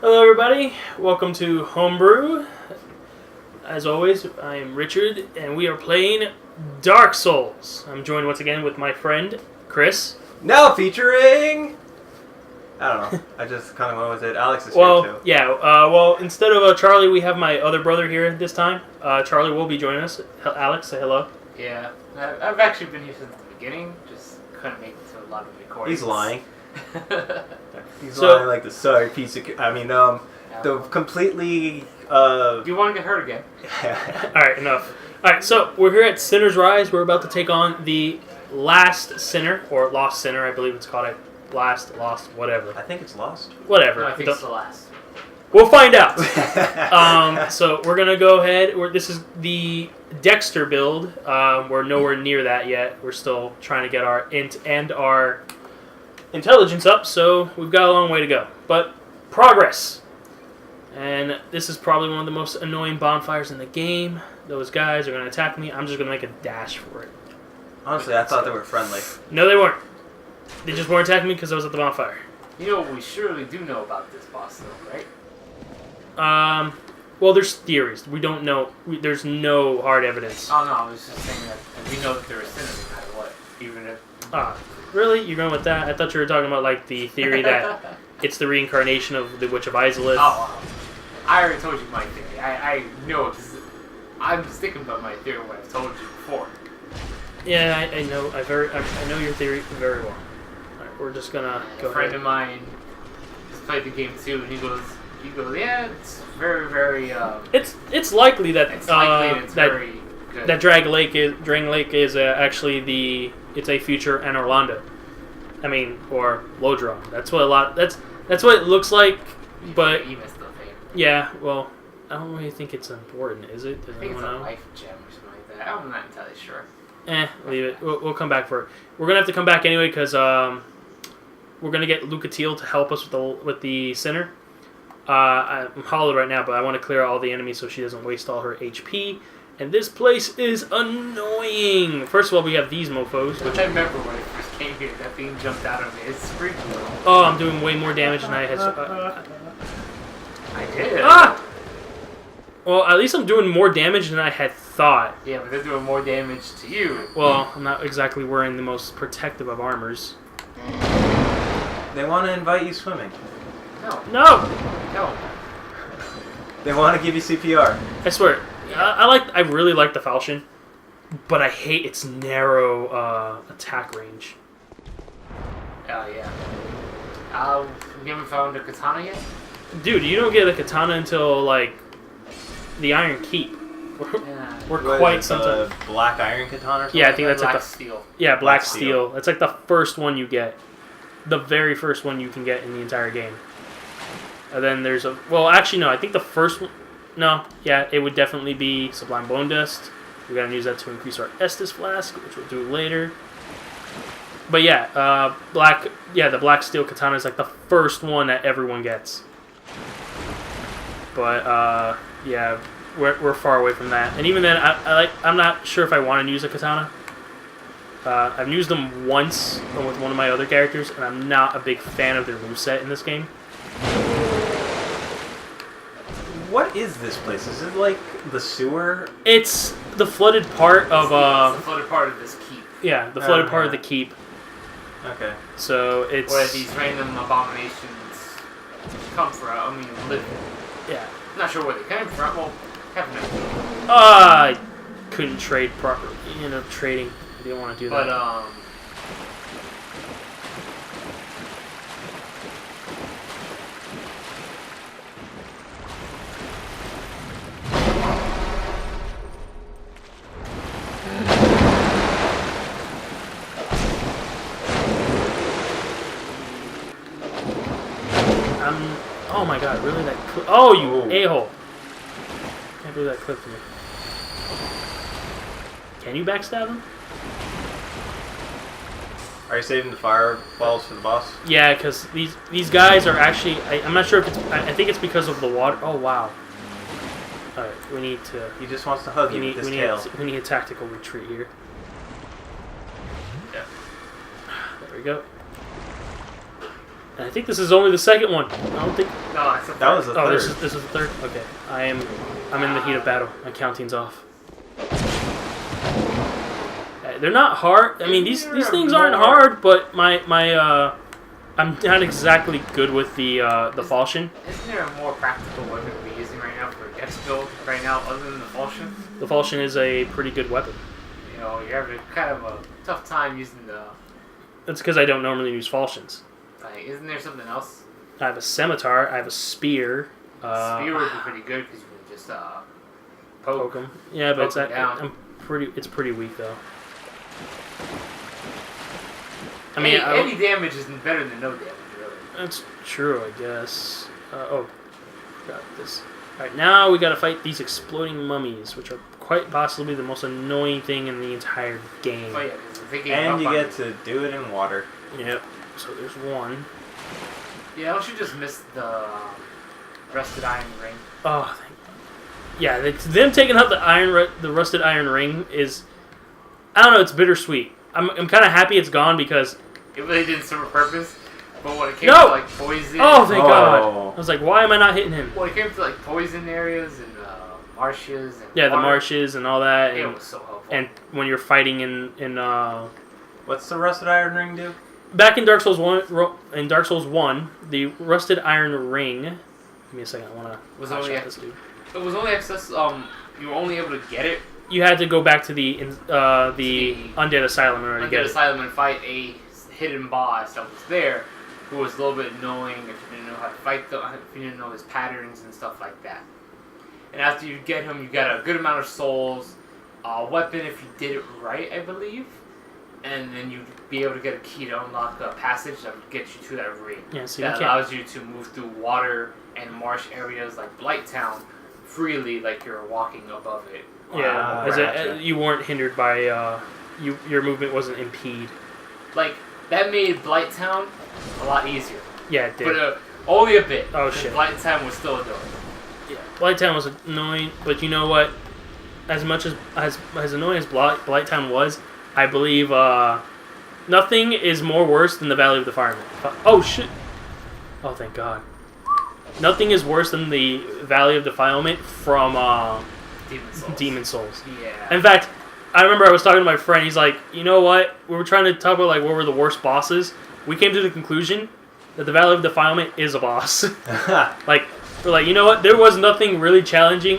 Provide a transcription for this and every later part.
Hello everybody, welcome to Homebrew. As always, I am Richard, and we are playing Dark Souls. I'm joined once again with my friend, Chris. Now featuring... I don't know, I just kind of went with it. Alex is here too. Yeah, instead of Charlie, we have my other brother here this time. Charlie will be joining us. Alex, say hello. Yeah, I've actually been here since the beginning, just couldn't make it to a lot of recordings. He's lying. He's lying like the sorry piece of... the completely... Do you want to get hurt again? Alright, enough. Alright, so we're here at Sinner's Rise. We're about to take on the last sinner, or lost sinner, I believe it's called. Lost, whatever. I think it's lost. Whatever. No, I think it's the last. We'll find out. So we're going to go ahead. This is the Dexter build. We're nowhere near that yet. We're still trying to get our int and our intelligence up, so we've got a long way to go. But progress. And this is probably one of the most annoying bonfires in the game. Those guys are going to attack me. I'm just going to make a dash for it. Honestly, I thought they were friendly. No, they weren't. They just weren't attacking me because I was at the bonfire. You know what we surely do know about this boss, though, right? Well, there's theories. We don't know. There's no hard evidence. Oh, no, I was just saying that we know that they're a sinner no matter what, even if... Really? You're going with that? I thought you were talking about, like, the theory that it's the reincarnation of the Witch of Izalith. Oh, I already told you my theory. I know, because I'm sticking by my theory what I've told you before. Yeah, I know. I know your theory very well. Alright, we're just gonna go A friend of mine just played the game too, and he goes, yeah, it's very, very. It's likely that it's likely and it's very good. That Drangleic is actually it's a future Anorlando. I mean, or Lodron. That's what it looks like. But you missed the thing. Yeah, well, I don't really think it's important, is it? Does I think it's a know? life gem or something like that. I'm not entirely sure. Leave it. We'll come back for it. We're gonna have to come back anyway because we're gonna get Lucatiel to help us with the sinner. I'm hollowed right now, but I want to clear all the enemies so she doesn't waste all her HP. And this place is annoying. First of all, we have these mofos. Which I remember when I first came here, that thing jumped out of me. It's freaking. Oh, I'm doing way more damage than I had. I did. Ah! Well, at least I'm doing more damage than I had thought. Yeah, but they're doing more damage to you. Well, I'm not exactly wearing the most protective of armors. They want to invite you swimming. No. They want to give you CPR. I swear. I really like the falchion, but I hate its narrow attack range. Oh yeah. You haven't found a katana yet? Dude, you don't get a katana until like the Iron Keep. We're quite some time. Black iron katana. Or something? Yeah, I think that's black like steel. Yeah, black steel. That's like the first one you get, the very first one you can get in the entire game. And then there's actually no. I think the first one. No, yeah, it would definitely be Sublime Bone Dust. We're going to use that to increase our Estus Flask, which we'll do later. But yeah, the Black Steel Katana is like the first one that everyone gets. But, yeah, we're far away from that. And even then, I'm not sure if I want to use a Katana. I've used them once with one of my other characters, and I'm not a big fan of their moveset in this game. What is this place? Is it like the sewer? It's the flooded part of It's the flooded part of this keep. Yeah, the flooded part of the keep. Okay. So it's where these random abominations come from. I mean, live. Yeah. Not sure where they came from. Well, have no idea. I couldn't trade properly. You ended up trading. I didn't want to do that. But oh my god, really? That oh, you a-hole. Can't believe that clipped me. Can you backstab him? Are you saving the fireballs for the boss? Yeah, because these guys are actually... I'm not sure if it's... I think it's because of the water. Oh, wow. Alright, we need to... He just wants to hug you with his tail. We need a tactical retreat here. Yeah. There we go. And I think this is only the second one. I don't think. No, it's the That was the Oh, third. this is the third. Okay, I'm in the heat of battle. My counting's off. They're not hard. I mean, these things aren't hard, but I'm not exactly good with the falchion. Isn't there a more practical weapon we're using right now for Dex build right now other than the falchion? The falchion is a pretty good weapon. You know, you're having kind of a tough time using the... That's because I don't normally use falchions. Like, isn't there something else? I have a scimitar. I have a spear. Spear would be pretty good because you can just Poke them. Yeah, but poke 'em down. It's pretty weak though. I I mean, mean, any damage is better than no damage, really. that's true, I guess. Forgot this. Alright, now we gotta fight these exploding mummies, which are quite possibly the most annoying thing in the entire game. Oh yeah, because if they And you up get on to do it in water. Yep. So there's one. Yeah, don't you just miss the rusted iron ring? Oh, thank God. Yeah, them taking out the rusted iron ring is, I don't know, it's bittersweet. I'm kind of happy it's gone because It really didn't serve a purpose, but when it came No! to like poison... oh, thank Oh. God. I was like, why am I not hitting him? When it came to like poison areas and marshes and Yeah, the water, marshes and all that, it and, was so helpful. and when you're fighting in What's the rusted iron ring do? back in Dark Souls 1, the rusted iron ring. Give me a second. I want Was to only shot this dude. it was only access. You were only able to get it You had to go back to the Undead Asylum in order to under get the it. asylum and fight a hidden boss that was there, who was a little bit annoying if you didn't know how to fight them, if you didn't know his patterns and stuff like that. And after you get him, you get a good amount of souls, a weapon if you did it right, I believe, and then you'd be able to get a key to unlock a passage that would get you to that ring. Yeah, so That you can't. allows you to move through water and marsh areas like Blighttown freely, like you're walking above it. Yeah, Gotcha. you weren't hindered by your movement wasn't impeded. Like, that made Blighttown a lot easier. Yeah, it did. But only a bit. Oh, 'cause shit. Blighttown was still annoying. Yeah, Blighttown was annoying, but you know what? As much as annoying as Blighttown was, I believe nothing is more worse than the Valley of the Firemen. Oh shit! Oh thank God! Nothing is worse than the Valley of Defilement from Demon Souls. Yeah. In fact, I remember I was talking to my friend. He's like, you know what? We were trying to talk about like what were the worst bosses. We came to the conclusion that the Valley of Defilement is a boss. Like, we're like, you know what? There was nothing really challenging,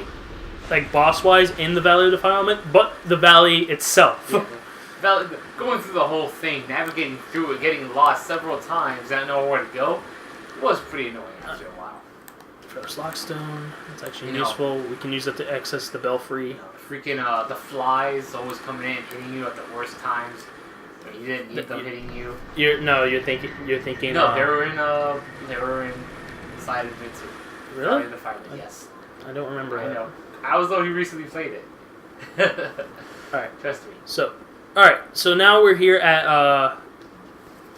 like boss-wise, in the Valley of Defilement, but the valley itself. Yeah. Going through the whole thing, navigating through it, getting lost several times, not knowing where to go, was pretty annoying after a while. First Lockstone. It's actually You know. useful. We can use that to access the Belfry. Freaking the flies always coming in and hitting you at the worst times when you didn't need them hitting you. You're thinking. No, they were in inside of it too. Really? The fireman, yes. I don't remember I that. know. I was the one who recently played it. All right. Trust me. So, all right. So now we're here at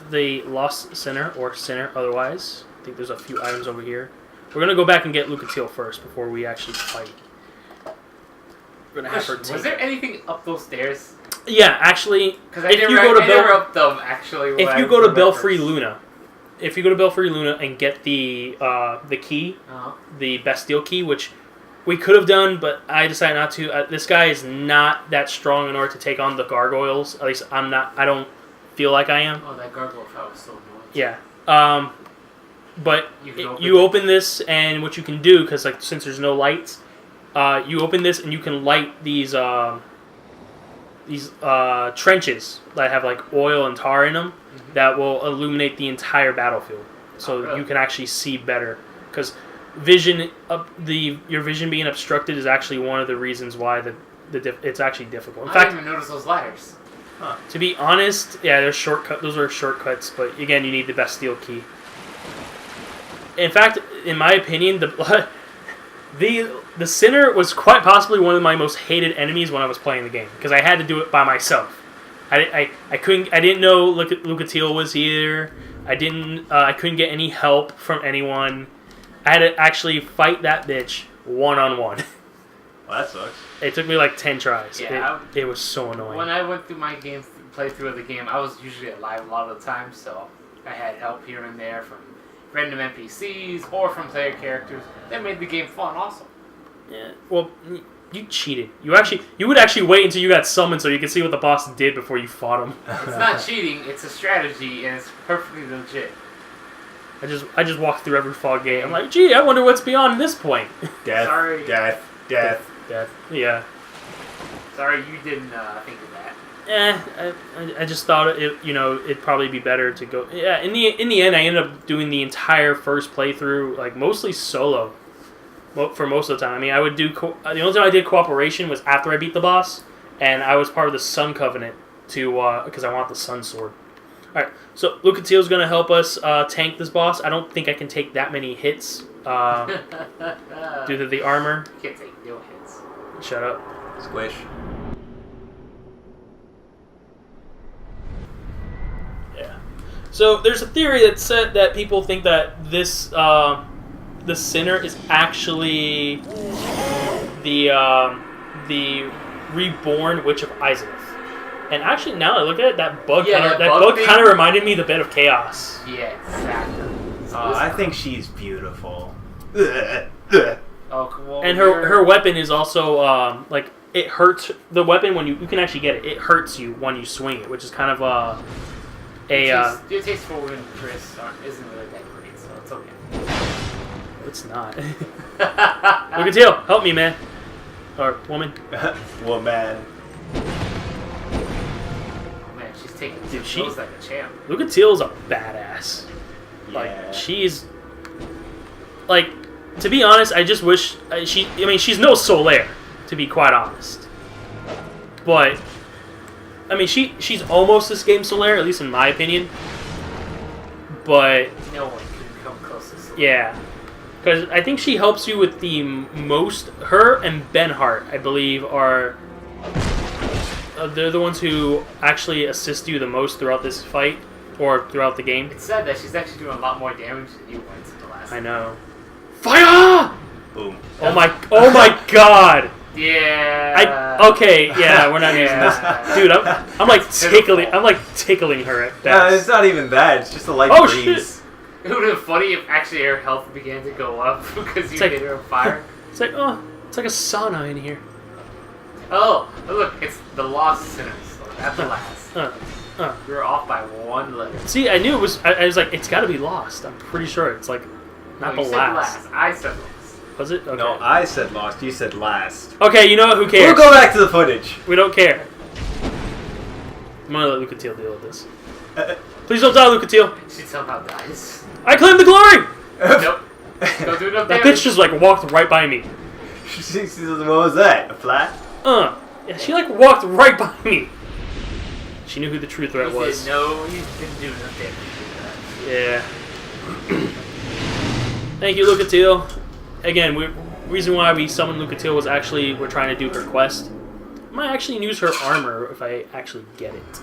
the Lost Center or Center. Otherwise, I think there's a few items over here. We're gonna go back and get Lucatiel first before we actually fight. We're gonna have her take Was there anything up those stairs? Yeah, actually, Because I if never, you go to I never upped them actually. when if I you go to remember Belfry first. Luna, if you go to Belfry Luna and get the key, Uh-huh. the Bastille key, which we could have done, but I decided not to. This guy is not that strong in order to take on the gargoyles. At least I'm not. I don't feel like I am. Oh, that gargoyle fight was so annoying. Yeah. But You can you open open this, and what you can do, because like since there's no lights, you open this and you can light these trenches that have like oil and tar in them that will illuminate the entire battlefield, so really? you can actually see better. Because your vision being obstructed is actually one of the reasons why it's actually difficult. In I fact, didn't even notice those ladders. to be honest, yeah, there's shortcut. Those are shortcuts, but again, you need the Bastille key. In fact, in my opinion, the Sinner was quite possibly one of my most hated enemies when I was playing the game because I had to do it by myself. I didn't know Lucatiel was here. I couldn't get any help from anyone. I had to actually fight that bitch one-on-one. Well, that sucks. It took me like 10 tries. Yeah, It was so annoying. When I went through my playthrough of the game, I was usually alive a lot of the time, so I had help here and there from random NPCs or from player characters. That made the game fun also. Yeah. Well, you cheated. You would actually wait until you got summoned so you could see what the boss did before you fought him. It's not cheating. It's a strategy, and it's perfectly legit. I just walked through every fog gate. I'm like, gee, I wonder what's beyond this point. Death. Sorry. Death. Yeah. Sorry, you didn't think of that. I just thought it'd probably be better to go. Yeah. In the end, I ended up doing the entire first playthrough like mostly solo. For most of the time. I mean, I would do the only time I did cooperation was after I beat the boss, and I was part of the Sun Covenant because I want the Sun Sword. All right, so Lucatiel's going to help us tank this boss. I don't think I can take that many hits due to the armor. You can't take no hits. Shut up. Squish. Yeah. So there's a theory that said that people think that this the Sinner is actually the reborn Witch of Izalith. And actually, now that I look at it, that bug kind of reminded me of the Bed of Chaos. Yeah, exactly. I think she's beautiful. Oh, well, and her weapon is also like it hurts. The weapon when you can actually get it, it hurts you when you swing it, which is kind of your taste for women, Chris, isn't really that great, so it's okay. It's not. Lucatiel, help me, man. Or woman. Woman. Man, she's taking she like a champ. Lucatiel's a badass. Yeah. Like she's like, to be honest, I just wish she's no Solaire, to be quite honest. But I mean, she's almost this game's Solaire, at least in my opinion. But no one can come close to Solaire. Yeah. Because I think she helps you with the most. Her and Benhart, I believe, are they're the ones who actually assist you the most throughout this fight or throughout the game. It's sad that she's actually doing a lot more damage than you went in the last. I know. Fire! Boom. Oh my God! Yeah. Okay. Yeah, we're not using this, dude. I'm like tickling her at best. No, it's not even that. It's just a light breeze. Shit. It would have been funny if actually her health began to go up because you hit her on fire. It's like it's like a sauna in here. Oh, look, it's the Lost Sinners at the last. We were off by one letter. See, I knew it was. I was like, it's got to be Lost. I'm pretty sure it's like not no, the you last. said last. I said Lost. Was it? Okay. No, I said Lost. You said last. Okay, you know what? Who cares? We'll go back to the footage. We don't care. I'm gonna let Lucatiel deal with this. Please don't die, Lucatiel. She somehow dies. I claim the glory! Nope. Don't do enough That damage. bitch just like walked right by me. She says, what was that? A flat? Yeah, she like walked right by me. She knew who the true threat was. No, you didn't do enough damage. Yeah. Thank you, Lucatiel. Again, reason why we summoned Lucatiel was actually we're trying to do her quest. I might actually use her armor if I actually get it.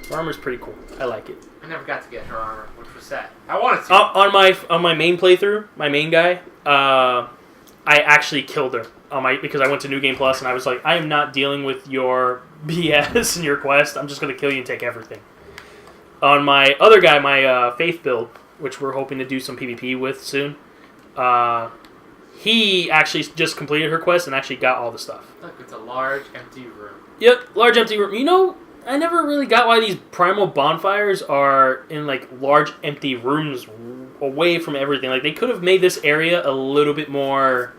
Her armor's pretty cool. I like it. I never got to get her armor, which was sad. I wanted to. On my main playthrough, my main guy, I actually killed her because I went to New Game Plus and I was like, I am not dealing with your BS and your quest. I'm just gonna kill you and take everything. On my other guy, my Faith build, which we're hoping to do some PvP with soon, he actually just completed her quest and actually got all the stuff. Look, it's a large empty room. Yep, large empty room. You know, I never really got why these primal bonfires are in like large empty rooms away from everything. Like they could have made this area a little bit more.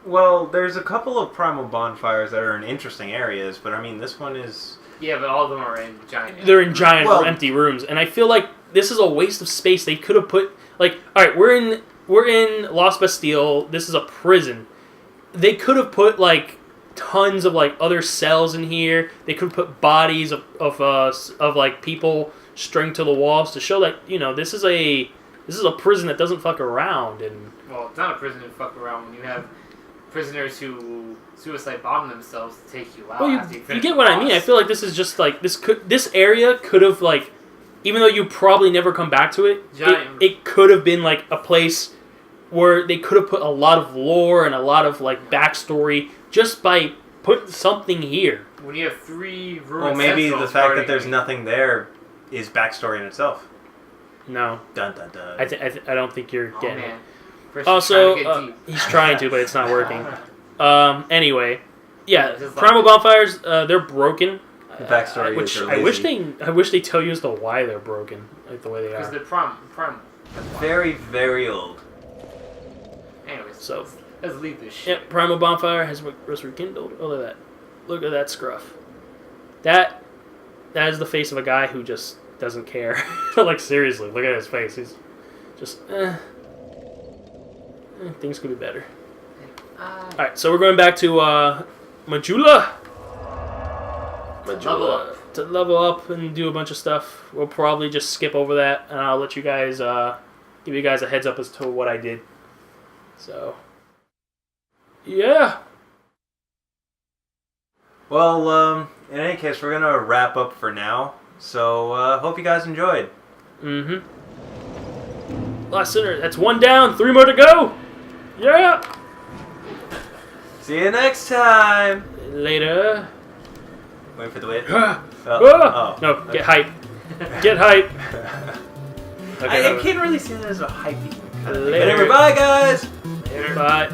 Well, there's a couple of primal bonfires that are in interesting areas, but I mean this one is. Yeah, but all of them are in giant. They're in giant empty rooms, and I feel like this is a waste of space. They could have put like, all right, we're in Lost Bastille. This is a prison. They could have put like tons of like other cells in here. They could put bodies of like people stringed to the walls to show that this is a prison that doesn't fuck around. And well, it's not a prison to fuck around when you have prisoners who suicide bomb themselves to take you out. Well, after you get what I mean. I feel like this is just like this area could have like, even though you probably never come back to it, it could have been like a place where they could have put a lot of lore and a lot of like backstory just by putting something here. When you have 3 ruins. Well, maybe the fact that there's nothing there is backstory in itself. No. Dun dun dun. I don't think you're getting man. it. First Also, he's trying to get deep. he's trying to, but it's not working. Anyway, yeah, Just primal like- bonfires, they're broken. The backstory which is they're I wish lazy. I wish they tell you as to why they're broken, like the way they Because are. they're primal. That's why. Very, very old. Anyways, So, let's leave this shit. yeah, primal bonfire has was rekindled. Oh, look at that! Look at that scruff. That is the face of a guy who just doesn't care. Like seriously, look at his face. He's just things could be better. All right, so we're going back to Majula. Level up. To level up and do a bunch of stuff. We'll probably just skip over that, and I'll let you guys give you guys a heads up as to what I did. So, yeah. Well, in any case, we're gonna wrap up for now. So, hope you guys enjoyed. Mm-hmm. Last center. That's one down. 3 more to go. Yeah. See you next time. Later. Wait for the wait. No, Okay. get hype. Get hype. Okay, I can't really see that as a hypey. Later. Whatever. Bye, guys. Later. Bye.